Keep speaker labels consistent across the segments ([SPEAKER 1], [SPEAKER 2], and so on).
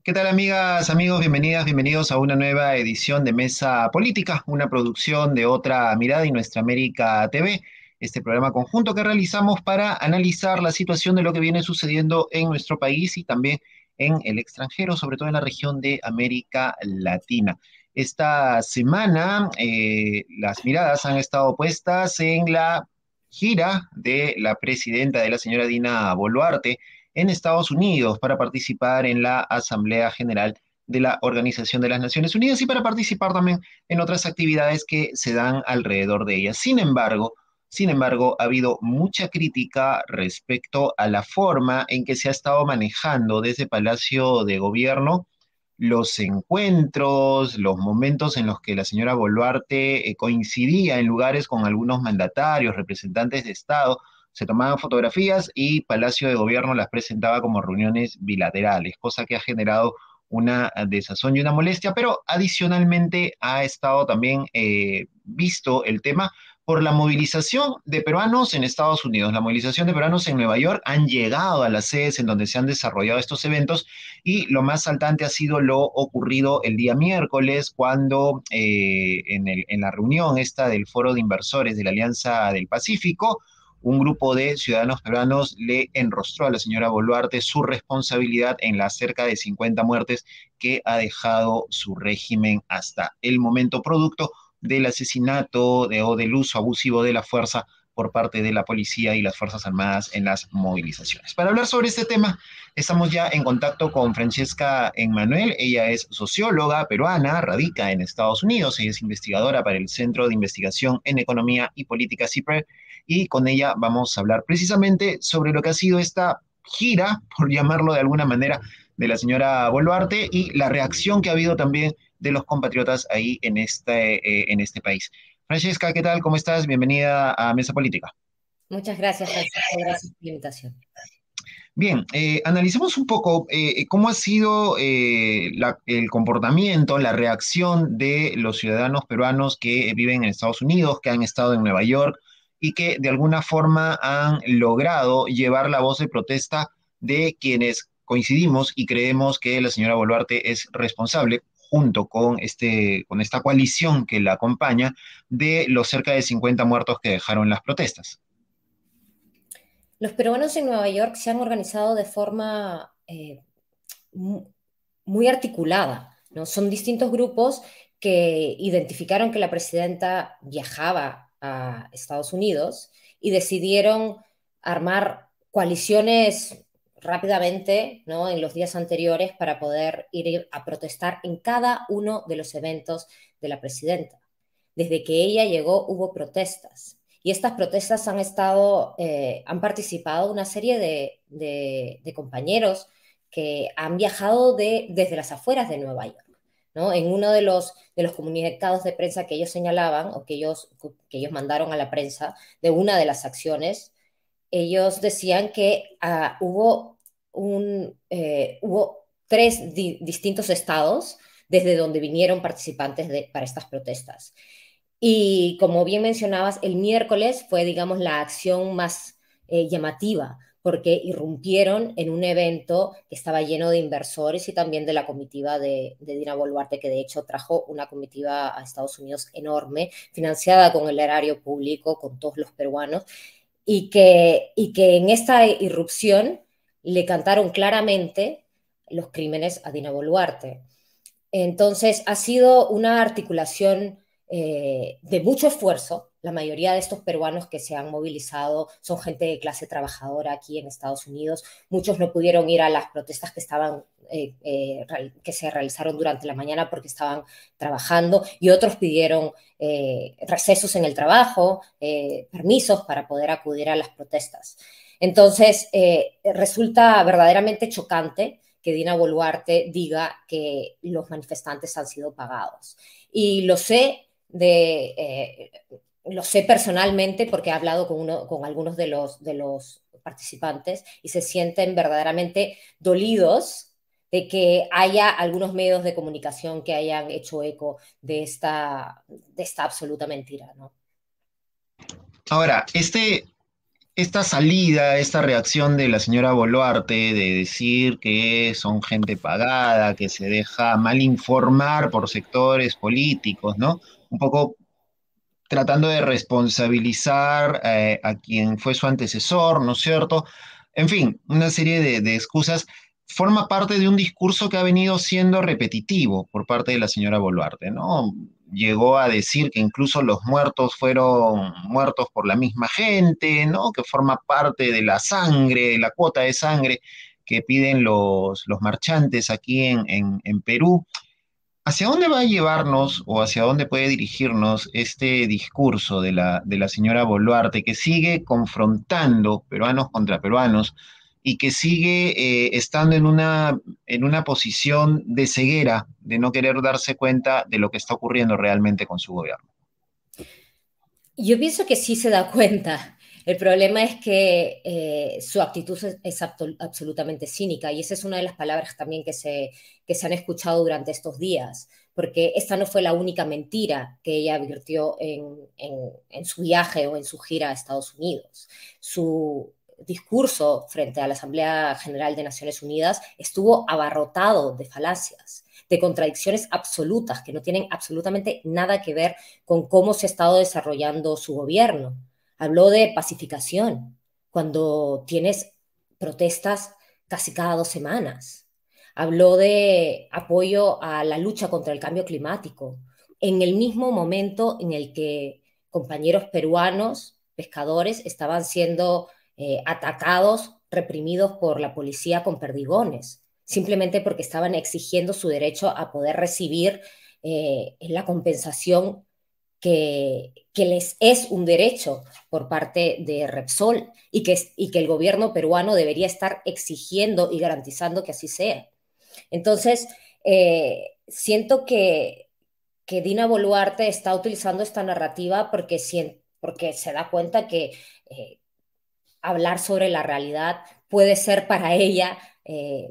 [SPEAKER 1] ¿Qué tal, amigas, amigos? Bienvenidas, bienvenidos a una nueva edición de Mesa Política, una producción de Otra Mirada y Nuestra América TV, este programa conjunto que realizamos para analizar la situación de lo que viene sucediendo en nuestro país y también en el extranjero, sobre todo en la región de América Latina. Esta semana, las miradas han estado puestas en la gira de la presidenta, de la señora Dina Boluarte, en Estados Unidos para participar en la Asamblea General de la Organización de las Naciones Unidas y para participar también en otras actividades que se dan alrededor de ella. Sin embargo, ha habido mucha crítica respecto a la forma en que se ha estado manejando desde Palacio de Gobierno los encuentros, los momentos en los que la señora Boluarte coincidía en lugares con algunos mandatarios, representantes de Estado, se tomaban fotografías y Palacio de Gobierno las presentaba como reuniones bilaterales, cosa que ha generado una desazón y una molestia, pero adicionalmente ha estado también visto el tema por la movilización de peruanos en Estados Unidos, la movilización de peruanos en Nueva York han llegado a las sedes en donde se han desarrollado estos eventos y lo más saltante ha sido lo ocurrido el día miércoles cuando en la reunión esta del Foro de Inversores de la Alianza del Pacífico, un grupo de ciudadanos peruanos le enrostró a la señora Boluarte su responsabilidad en las cerca de 50 muertes que ha dejado su régimen hasta el momento, producto del asesinato o del uso abusivo de la fuerza por parte de la policía y las Fuerzas Armadas en las movilizaciones. Para hablar sobre este tema, estamos ya en contacto con Francesca Emmanuel. Ella es socióloga peruana, radica en Estados Unidos. Ella es investigadora para el Centro de Investigación en Economía y Política CIPRE y con ella vamos a hablar precisamente sobre lo que ha sido esta gira, por llamarlo de alguna manera, de la señora Boluarte y la reacción que ha habido también de los compatriotas ahí en este país. Francesca, ¿qué tal? ¿Cómo estás? Bienvenida a Mesa Política.
[SPEAKER 2] Muchas gracias, Francisco. Gracias por la invitación.
[SPEAKER 1] Bien, analicemos un poco cómo ha sido el comportamiento, la reacción de los ciudadanos peruanos que viven en Estados Unidos, que han estado en Nueva York y que de alguna forma han logrado llevar la voz de protesta de quienes coincidimos y creemos que la señora Boluarte es responsable junto con, con esta coalición que la acompaña, de los cerca de 50 muertos que dejaron las protestas.
[SPEAKER 2] Los peruanos en Nueva York se han organizado de forma muy articulada, ¿no? Son distintos grupos que identificaron que la presidenta viajaba a Estados Unidos y decidieron armar coaliciones rápidamente, ¿no? En los días anteriores para poder ir a protestar en cada uno de los eventos de la presidenta. Desde que ella llegó hubo protestas. Y estas protestas han participado una serie de compañeros que han viajado desde las afueras de Nueva York. ¿No? En uno de los comunicados de prensa que ellos señalaban o que ellos mandaron a la prensa de una de las acciones, ellos decían que hubo tres distintos estados desde donde vinieron participantes para estas protestas. Y como bien mencionabas, el miércoles fue, digamos, la acción más llamativa, porque irrumpieron en un evento que estaba lleno de inversores y también de la comitiva de Dina Boluarte, que de hecho trajo una comitiva a Estados Unidos enorme, financiada con el erario público, con todos los peruanos, y que en esta irrupción le cantaron claramente los crímenes a Dina Boluarte. Entonces, ha sido una articulación de mucho esfuerzo. La mayoría de estos peruanos que se han movilizado son gente de clase trabajadora aquí en Estados Unidos. Muchos no pudieron ir a las protestas que se realizaron durante la mañana porque estaban trabajando y otros pidieron recesos en el trabajo, permisos para poder acudir a las protestas. Entonces, resulta verdaderamente chocante que Dina Boluarte diga que los manifestantes han sido pagados. Y lo sé personalmente porque he hablado con algunos de los participantes y se sienten verdaderamente dolidos de que haya algunos medios de comunicación que hayan hecho eco de esta absoluta mentira, ¿no?
[SPEAKER 1] Ahora, esta salida, esta reacción de la señora Boluarte de decir que son gente pagada, que se deja mal informar por sectores políticos, ¿no? Un poco tratando de responsabilizar a quien fue su antecesor, ¿no es cierto? En fin, una serie de excusas. Forma parte de un discurso que ha venido siendo repetitivo por parte de la señora Boluarte, ¿no? Llegó a decir que incluso los muertos fueron muertos por la misma gente, ¿no? Que forma parte de la sangre, de la cuota de sangre que piden los marchantes aquí en Perú. ¿Hacia dónde va a llevarnos o hacia dónde puede dirigirnos este discurso de la señora Boluarte que sigue confrontando peruanos contra peruanos y que sigue estando en una posición de ceguera, de no querer darse cuenta de lo que está ocurriendo realmente con su gobierno?
[SPEAKER 2] Yo pienso que sí se da cuenta. El problema es que su actitud es absolutamente cínica y esa es una de las palabras también que se han escuchado durante estos días, porque esta no fue la única mentira que ella advirtió en su viaje o en su gira a Estados Unidos. Su discurso frente a la Asamblea General de Naciones Unidas estuvo abarrotado de falacias, de contradicciones absolutas que no tienen absolutamente nada que ver con cómo se ha estado desarrollando su gobierno. Habló de pacificación, cuando tienes protestas casi cada 2 semanas. Habló de apoyo a la lucha contra el cambio climático, en el mismo momento en el que compañeros peruanos, pescadores, estaban siendo atacados, reprimidos por la policía con perdigones, simplemente porque estaban exigiendo su derecho a poder recibir la compensación que les es un derecho por parte de Repsol y que el gobierno peruano debería estar exigiendo y garantizando que así sea. Entonces, siento que Dina Boluarte está utilizando esta narrativa porque se da cuenta que hablar sobre la realidad puede ser para ella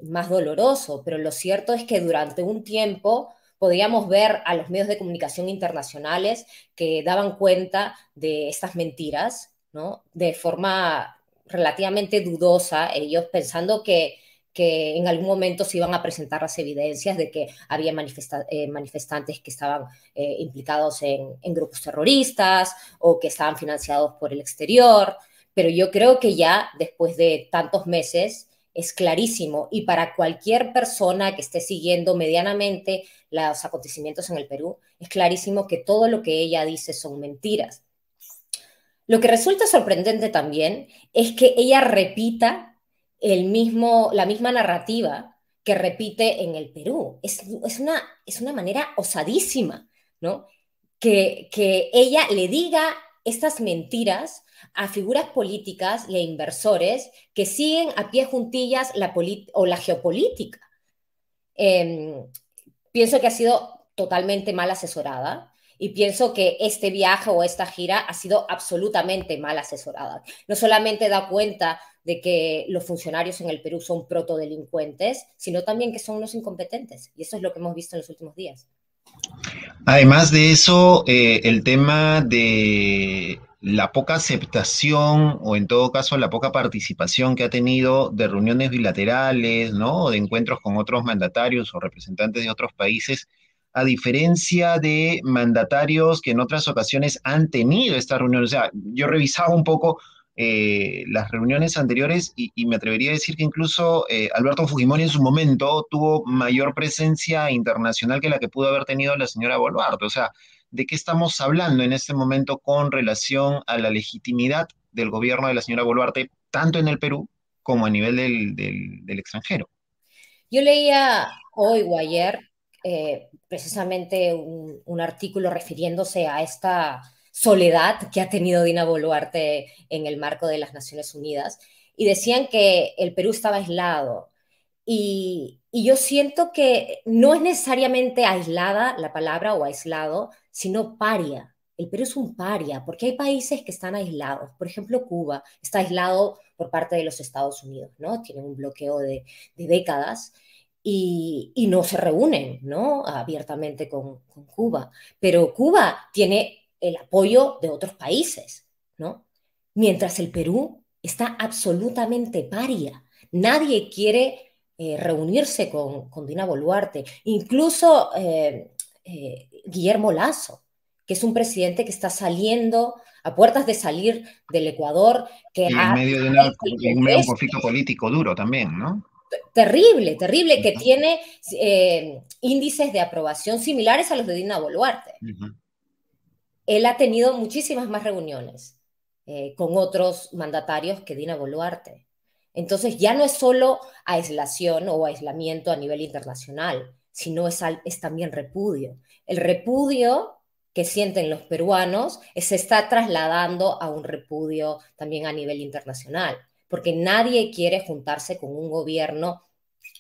[SPEAKER 2] más doloroso, pero lo cierto es que durante un tiempo podíamos ver a los medios de comunicación internacionales que daban cuenta de estas mentiras, ¿no? De forma relativamente dudosa, ellos pensando que en algún momento se iban a presentar las evidencias de que había manifestantes que estaban implicados en grupos terroristas o que estaban financiados por el exterior, pero yo creo que ya después de tantos meses es clarísimo y para cualquier persona que esté siguiendo medianamente los acontecimientos en el Perú, es clarísimo que todo lo que ella dice son mentiras. Lo que resulta sorprendente también es que ella repita la misma narrativa que repite en el Perú. Es una manera osadísima, ¿no? Que ella le diga estas mentiras a figuras políticas y a inversores que siguen a pie juntillas la geopolítica. Eh, Pienso que ha sido totalmente mal asesorada y pienso que este viaje o esta gira ha sido absolutamente mal asesorada. No solamente da cuenta de que los funcionarios en el Perú son protodelincuentes, sino también que son unos incompetentes. Y eso es lo que hemos visto en los últimos días.
[SPEAKER 1] Además de eso, el tema de la poca aceptación o en todo caso la poca participación que ha tenido de reuniones bilaterales, ¿no? O de encuentros con otros mandatarios o representantes de otros países, a diferencia de mandatarios que en otras ocasiones han tenido estas reuniones. O sea, yo revisaba un poco las reuniones anteriores y me atrevería a decir que incluso Alberto Fujimori en su momento tuvo mayor presencia internacional que la que pudo haber tenido la señora Boluarte. O sea, ¿de qué estamos hablando en este momento con relación a la legitimidad del gobierno de la señora Boluarte, tanto en el Perú como a nivel del extranjero?
[SPEAKER 2] Yo leía hoy o ayer precisamente un artículo refiriéndose a esta soledad que ha tenido Dina Boluarte en el marco de las Naciones Unidas y decían que el Perú estaba aislado. Y yo siento que no es necesariamente aislada la palabra o aislado, sino paria. El Perú es un paria, porque hay países que están aislados. Por ejemplo, Cuba está aislado por parte de los Estados Unidos, ¿no? Tienen un bloqueo de décadas y no se reúnen, ¿no? Abiertamente con Cuba. Pero Cuba tiene el apoyo de otros países, ¿no? Mientras el Perú está absolutamente paria. Nadie quiere reunirse con Dina Boluarte. Incluso Guillermo Lasso, que es un presidente que está saliendo a puertas de salir del Ecuador, que
[SPEAKER 1] Y en
[SPEAKER 2] ha
[SPEAKER 1] medio de
[SPEAKER 2] el
[SPEAKER 1] en medio de un
[SPEAKER 2] Congreso
[SPEAKER 1] conflicto político duro también, ¿no?
[SPEAKER 2] terrible, terrible, que
[SPEAKER 1] Ujú,
[SPEAKER 2] tiene índices de aprobación similares a los de Dina Boluarte.
[SPEAKER 1] ujú.
[SPEAKER 2] Él ha tenido muchísimas más reuniones con otros mandatarios que Dina Boluarte. Entonces ya no es solo aislación o aislamiento a nivel internacional, sino es también repudio. El repudio que sienten los peruanos se está trasladando a un repudio también a nivel internacional, porque nadie quiere juntarse con un gobierno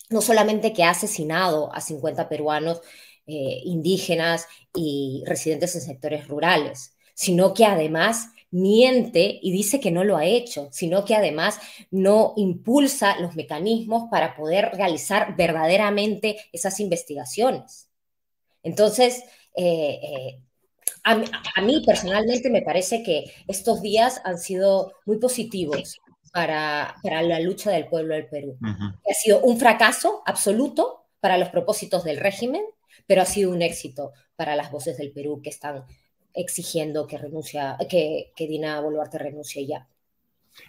[SPEAKER 2] no solamente que ha asesinado a 50 peruanos indígenas y residentes en sectores rurales, sino que además miente y dice que no lo ha hecho, sino que además no impulsa los mecanismos para poder realizar verdaderamente esas investigaciones. Entonces, eh, eh, a mí personalmente me parece que estos días han sido muy positivos para la lucha del pueblo del Perú.
[SPEAKER 1] Ujú.
[SPEAKER 2] Ha sido un fracaso absoluto para los propósitos del régimen, pero ha sido un éxito para las voces del Perú que están exigiendo que Dina Boluarte renuncie ya.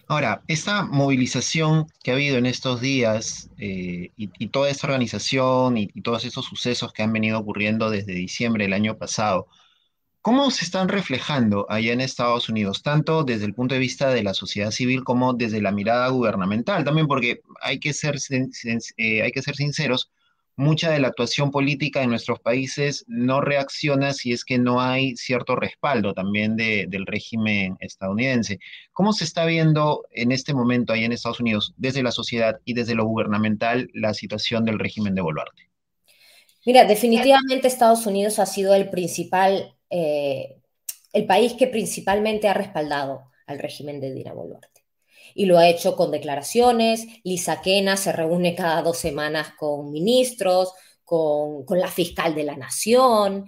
[SPEAKER 1] Ahora, esta movilización que ha habido en estos días y toda esta organización y todos estos sucesos que han venido ocurriendo desde diciembre del año pasado, ¿cómo se están reflejando allá en Estados Unidos, tanto desde el punto de vista de la sociedad civil como desde la mirada gubernamental? También porque hay que ser, hay que ser sinceros, mucha de la actuación política en nuestros países no reacciona si es que no hay cierto respaldo también del régimen estadounidense. ¿Cómo se está viendo en este momento allá en Estados Unidos, desde la sociedad y desde lo gubernamental, la situación del régimen de Boluarte?
[SPEAKER 2] Mira, definitivamente Estados Unidos ha sido el país que principalmente ha respaldado al régimen de Dina Boluarte. Y lo ha hecho con declaraciones. Lisa Kena se reúne cada 2 semanas con ministros, con la fiscal de la nación,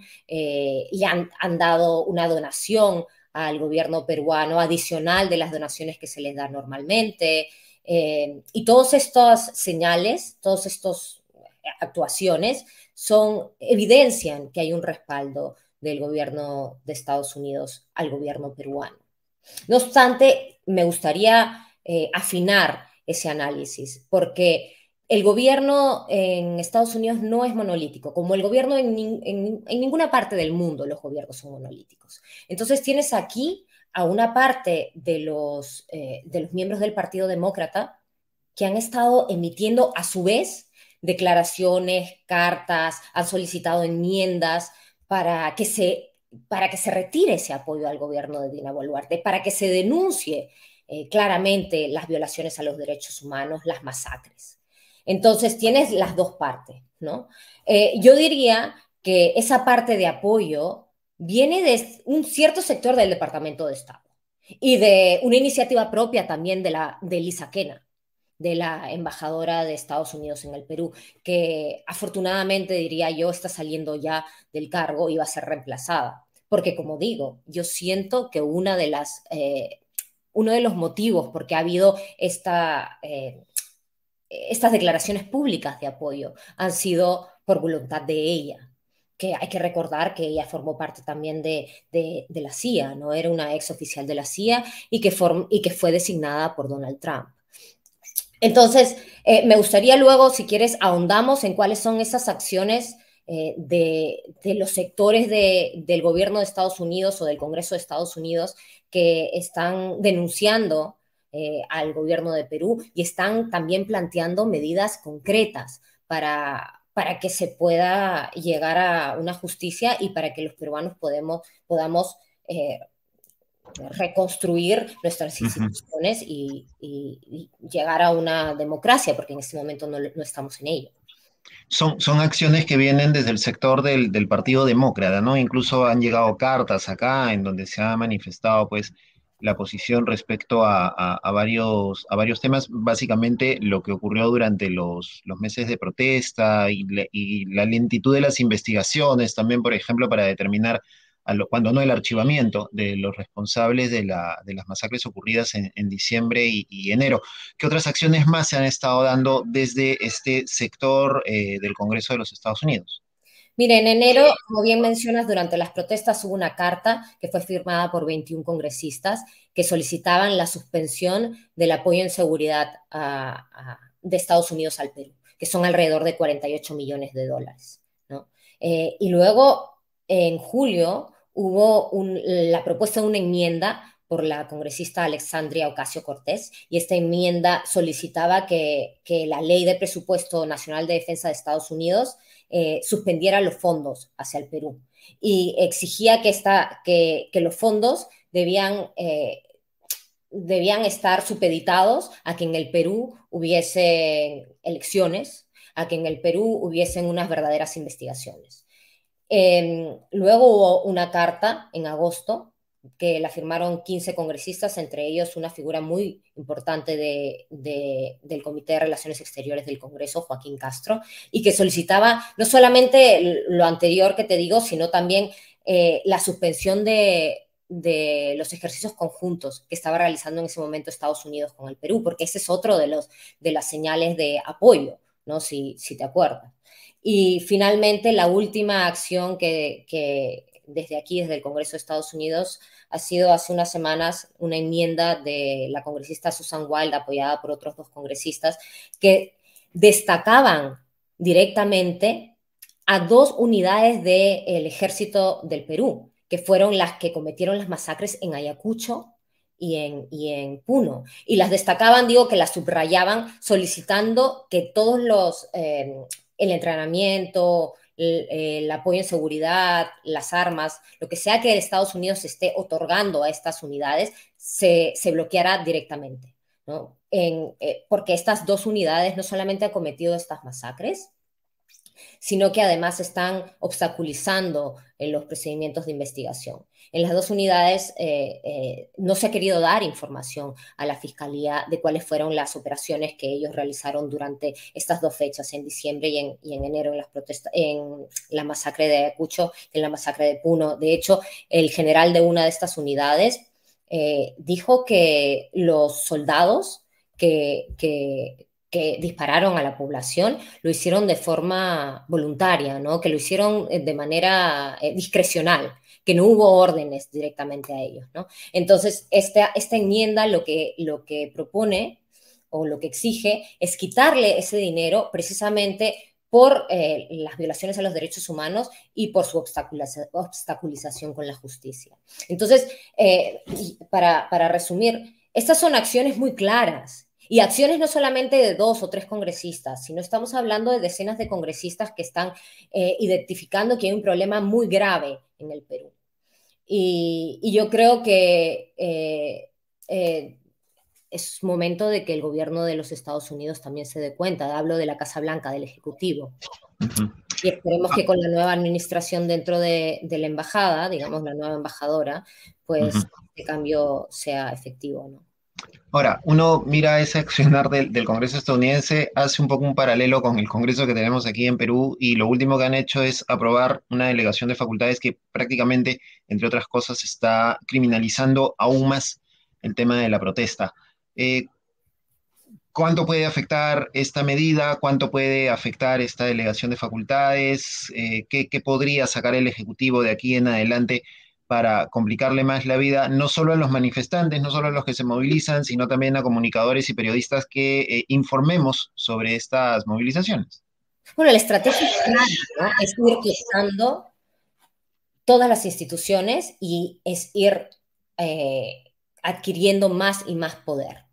[SPEAKER 2] han dado una donación al gobierno peruano adicional de las donaciones que se les da normalmente. Y todas estas señales, todas estas actuaciones evidencian que hay un respaldo del gobierno de Estados Unidos al gobierno peruano. No obstante, me gustaría afinar ese análisis, porque el gobierno en Estados Unidos no es monolítico, como el gobierno en ninguna parte del mundo los gobiernos son monolíticos. Entonces tienes aquí a una parte de los miembros del Partido Demócrata que han estado emitiendo a su vez declaraciones, cartas, han solicitado enmiendas para que se retire ese apoyo al gobierno de Dina Boluarte, para que se denuncie claramente las violaciones a los derechos humanos, las masacres. Entonces tienes las dos partes, ¿no? Yo diría que esa parte de apoyo viene de un cierto sector del Departamento de Estado y de una iniciativa propia también de Lisa Kena, de la embajadora de Estados Unidos en el Perú, que afortunadamente, diría yo, está saliendo ya del cargo y va a ser reemplazada. Porque, como digo, yo siento que uno de los motivos por qué ha habido estas declaraciones públicas de apoyo han sido por voluntad de ella, que hay que recordar que ella formó parte también de la CIA, ¿no? Era una ex oficial de la CIA y que fue designada por Donald Trump. Entonces, me gustaría luego, si quieres, ahondamos en cuáles son esas acciones de los sectores del gobierno de Estados Unidos o del Congreso de Estados Unidos que están denunciando al gobierno de Perú y están también planteando medidas concretas para que se pueda llegar a una justicia y para que los peruanos podamos reconstruir nuestras
[SPEAKER 1] Ujú.
[SPEAKER 2] instituciones y llegar a una democracia, porque en este momento no estamos en ello.
[SPEAKER 1] Son acciones que vienen desde el sector del Partido Demócrata, ¿no? Incluso han llegado cartas acá en donde se ha manifestado, pues, la posición respecto a varios temas, básicamente lo que ocurrió durante los meses de protesta y la lentitud de las investigaciones, también, por ejemplo, para determinar cuando no el archivamiento de los responsables de las masacres ocurridas en diciembre y enero. ¿Qué otras acciones más se han estado dando desde este sector del Congreso de los Estados Unidos?
[SPEAKER 2] Mire, en enero, como bien mencionas, durante las protestas hubo una carta que fue firmada por 21 congresistas que solicitaban la suspensión del apoyo en seguridad de Estados Unidos al Perú, que son alrededor de 48 millones de dólares, ¿no? Y luego, en julio, hubo la propuesta de una enmienda por la congresista Alexandria Ocasio-Cortez, y esta enmienda solicitaba que la Ley de Presupuesto Nacional de Defensa de Estados Unidos suspendiera los fondos hacia el Perú y exigía que los fondos debían estar supeditados a que en el Perú hubiese elecciones, a que en el Perú hubiesen unas verdaderas investigaciones. Luego hubo una carta en agosto que la firmaron 15 congresistas, entre ellos una figura muy importante del Comité de Relaciones Exteriores del Congreso, Joaquín Castro, y que solicitaba no solamente lo anterior que te digo, sino también la suspensión de los ejercicios conjuntos que estaba realizando en ese momento Estados Unidos con el Perú, porque ese es otro de las señales de apoyo, ¿no? Si te acuerdas. Y finalmente, la última acción que desde aquí, desde el Congreso de Estados Unidos, ha sido hace unas semanas una enmienda de la congresista Susan Wild, apoyada por otros dos congresistas, que destacaban directamente a dos unidades del ejército del Perú, que fueron las que cometieron las masacres en Ayacucho y en Puno. Y las destacaban, digo, que las subrayaban solicitando que todos el entrenamiento, el apoyo en seguridad, las armas, lo que sea que Estados Unidos esté otorgando a estas unidades, se bloqueará directamente, ¿no? Porque estas dos unidades no solamente han cometido estas masacres, sino que además están obstaculizando los procedimientos de investigación. En las dos unidades no se ha querido dar información a la Fiscalía de cuáles fueron las operaciones que ellos realizaron durante estas dos fechas, en diciembre y en enero, en la masacre de Ayacucho y en la masacre de Puno. De hecho, el general de una de estas unidades dijo que los soldados que dispararon a la población lo hicieron de forma voluntaria, ¿no? Que lo hicieron de manera discrecional, que no hubo órdenes directamente a ellos, ¿no? Entonces, esta enmienda lo que propone o lo que exige es quitarle ese dinero precisamente por las violaciones a los derechos humanos y por su obstaculización con la justicia. Entonces, para resumir, estas son acciones muy claras y acciones no solamente de dos o tres congresistas, sino estamos hablando de decenas de congresistas que están identificando que hay un problema muy grave en el Perú. Y yo creo que es momento de que el gobierno de los Estados Unidos también se dé cuenta. Hablo de la Casa Blanca, del Ejecutivo.
[SPEAKER 1] Ujú.
[SPEAKER 2] Y esperemos que con la nueva administración dentro de la embajada, digamos, la nueva embajadora, pues
[SPEAKER 1] Ujú.
[SPEAKER 2] este cambio sea efectivo, ¿no?
[SPEAKER 1] Ahora, uno mira ese accionar del Congreso estadounidense, hace un poco un paralelo con el Congreso que tenemos aquí en Perú y lo último que han hecho es aprobar una delegación de facultades que prácticamente, entre otras cosas, está criminalizando aún más el tema de la protesta. Eh, ¿Cuánto puede afectar esta medida? ¿Cuánto puede afectar esta delegación de facultades? ¿Qué podría sacar el Ejecutivo de aquí en adelante para complicarle más la vida, no solo a los manifestantes, no solo a los que se movilizan, sino también a comunicadores y periodistas que informemos sobre estas movilizaciones?
[SPEAKER 2] Bueno, la estrategia es clara, ¿no? Es ir testando todas las instituciones y es ir adquiriendo más y más poder,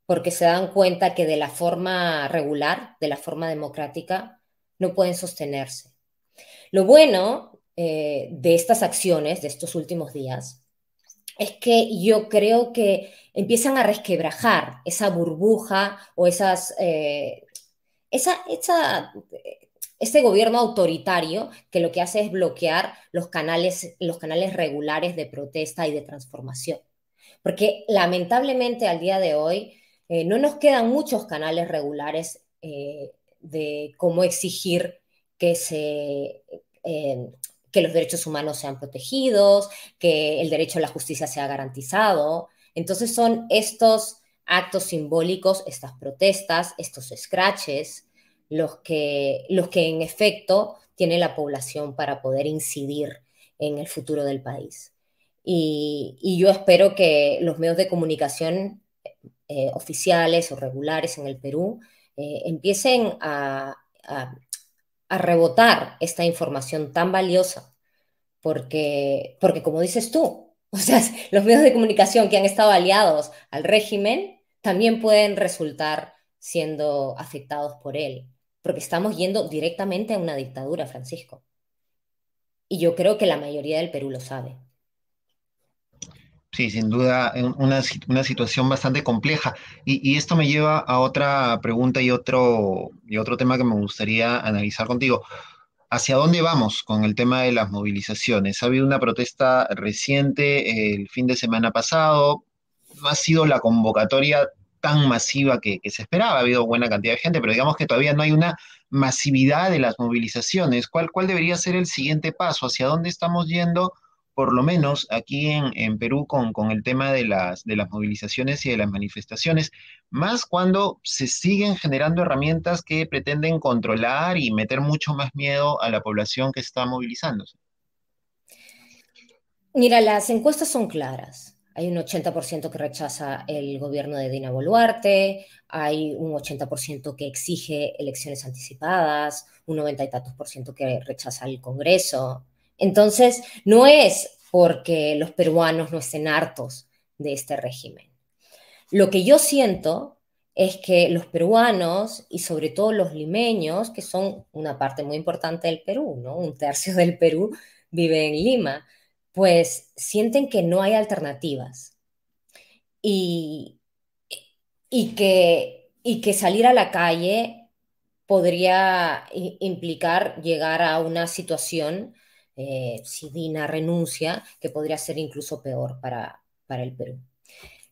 [SPEAKER 2] porque se dan cuenta que de la forma regular, de la forma democrática, no pueden sostenerse. Lo bueno de estas acciones, de estos últimos días, es que yo creo que empiezan a resquebrajar esa burbuja o este gobierno autoritario que lo que hace es bloquear los canales regulares de protesta y de transformación. Porque lamentablemente al día de hoy no nos quedan muchos canales regulares de cómo exigir que se, eh, que los derechos humanos sean protegidos, que el derecho a la justicia sea garantizado. Entonces son estos actos simbólicos, estas protestas, estos scratches, los que en efecto tiene la población para poder incidir en el futuro del país. Y yo espero que los medios de comunicación oficiales o regulares en el Perú empiecen a rebotar esta información tan valiosa, porque como dices tú, o sea, los medios de comunicación que han estado aliados al régimen también pueden resultar siendo afectados por él, porque estamos yendo directamente a una dictadura, Francisco. Y yo creo que la mayoría del Perú lo sabe.
[SPEAKER 1] Sí, sin duda, una situación bastante compleja. Y esto me lleva a otra pregunta y otro tema que me gustaría analizar contigo. ¿Hacia dónde vamos con el tema de las movilizaciones? Ha habido una protesta reciente el fin de semana pasado. No ha sido la convocatoria tan masiva que se esperaba. Ha habido buena cantidad de gente, pero digamos que todavía no hay una masividad de las movilizaciones. ¿Cuál debería ser el siguiente paso? ¿Hacia dónde estamos yendo? Por lo menos aquí en Perú con el tema de las movilizaciones y de las manifestaciones, más cuando se siguen generando herramientas que pretenden controlar y meter mucho más miedo a la población que está movilizándose.
[SPEAKER 2] Mira, las encuestas son claras. Hay un 80% que rechaza el gobierno de Dina Boluarte, hay un 80% que exige elecciones anticipadas, un 90 y tantos por ciento que rechaza el Congreso. Entonces, no es porque los peruanos no estén hartos de este régimen. Lo que yo siento es que los peruanos y sobre todo los limeños, que son una parte muy importante del Perú, ¿no? Un tercio del Perú vive en Lima, pues sienten que no hay alternativas y, y que salir a la calle podría implicar llegar a una situación, si Dina renuncia, que podría ser incluso peor para el Perú.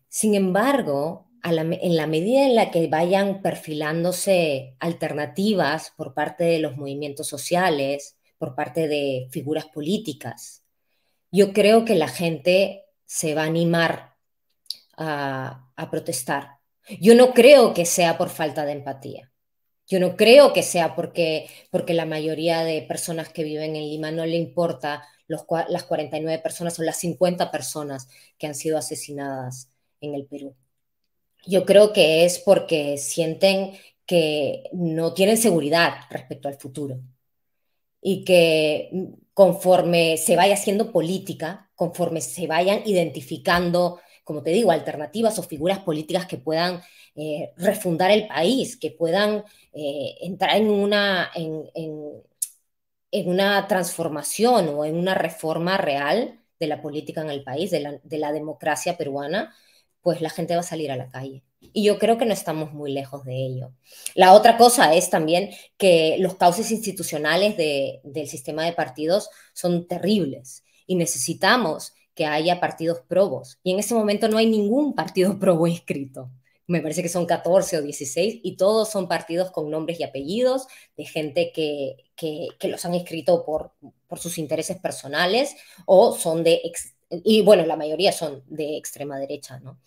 [SPEAKER 2] Sin embargo, en la medida en la que vayan perfilándose alternativas por parte de los movimientos sociales, por parte de figuras políticas, yo creo que la gente se va a animar a protestar. Yo no creo que sea por falta de empatía. Yo no creo que sea porque la mayoría de personas que viven en Lima no le importa las 49 personas o las 50 personas que han sido asesinadas en el Perú. Yo creo que es porque sienten que no tienen seguridad respecto al futuro y que conforme se vaya haciendo política, conforme se vayan identificando, como te digo, alternativas o figuras políticas que puedan refundar el país, que puedan entrar en una transformación o en una reforma real de la política en el país, de la democracia peruana, pues la gente va a salir a la calle. Y yo creo que no estamos muy lejos de ello. La otra cosa es también que los cauces institucionales del sistema de partidos son terribles y necesitamos que haya partidos probos. Y en este momento no hay ningún partido probo inscrito. Me parece que son 14 o 16 y todos son partidos con nombres y apellidos de gente que los han inscrito por sus intereses personales o son y bueno, la mayoría son de extrema derecha, ¿no?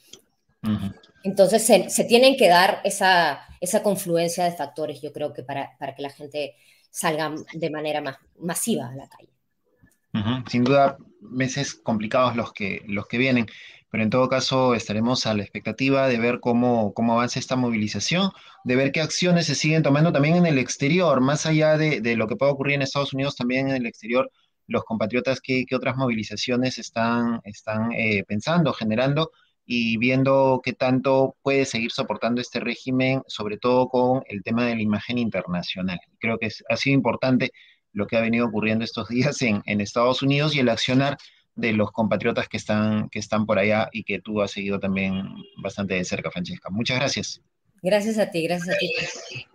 [SPEAKER 1] Uh -huh.
[SPEAKER 2] Entonces se tienen que dar esa confluencia de factores, yo creo que para que la gente salga de manera más masiva a la calle.
[SPEAKER 1] Uh -huh. Sin duda, meses complicados los que vienen, pero en todo caso estaremos a la expectativa de ver cómo avanza esta movilización, de ver qué acciones se siguen tomando también en el exterior, más allá de lo que pueda ocurrir en Estados Unidos, también en el exterior, los compatriotas, qué otras movilizaciones están pensando, generando y viendo qué tanto puede seguir soportando este régimen, sobre todo con el tema de la imagen internacional. Creo que ha sido importante lo que ha venido ocurriendo estos días en Estados Unidos y el accionar de los compatriotas que están por allá y que tú has seguido también bastante de cerca, Francesca. Muchas gracias.
[SPEAKER 2] Gracias a ti, gracias a ti.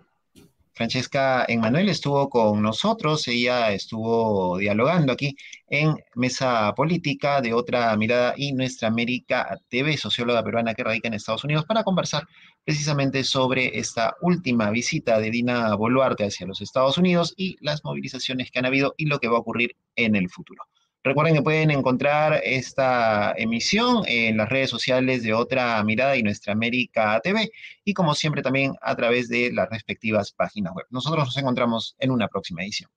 [SPEAKER 1] Francesca Emmanuel estuvo con nosotros, ella estuvo dialogando aquí en Mesa Política de Otra Mirada y Nuestra América TV, socióloga peruana que radica en Estados Unidos, para conversar precisamente sobre esta última visita de Dina Boluarte hacia los Estados Unidos y las movilizaciones que han habido y lo que va a ocurrir en el futuro. Recuerden que pueden encontrar esta emisión en las redes sociales de Otra Mirada y Nuestra América TV y como siempre también a través de las respectivas páginas web. Nosotros nos encontramos en una próxima edición.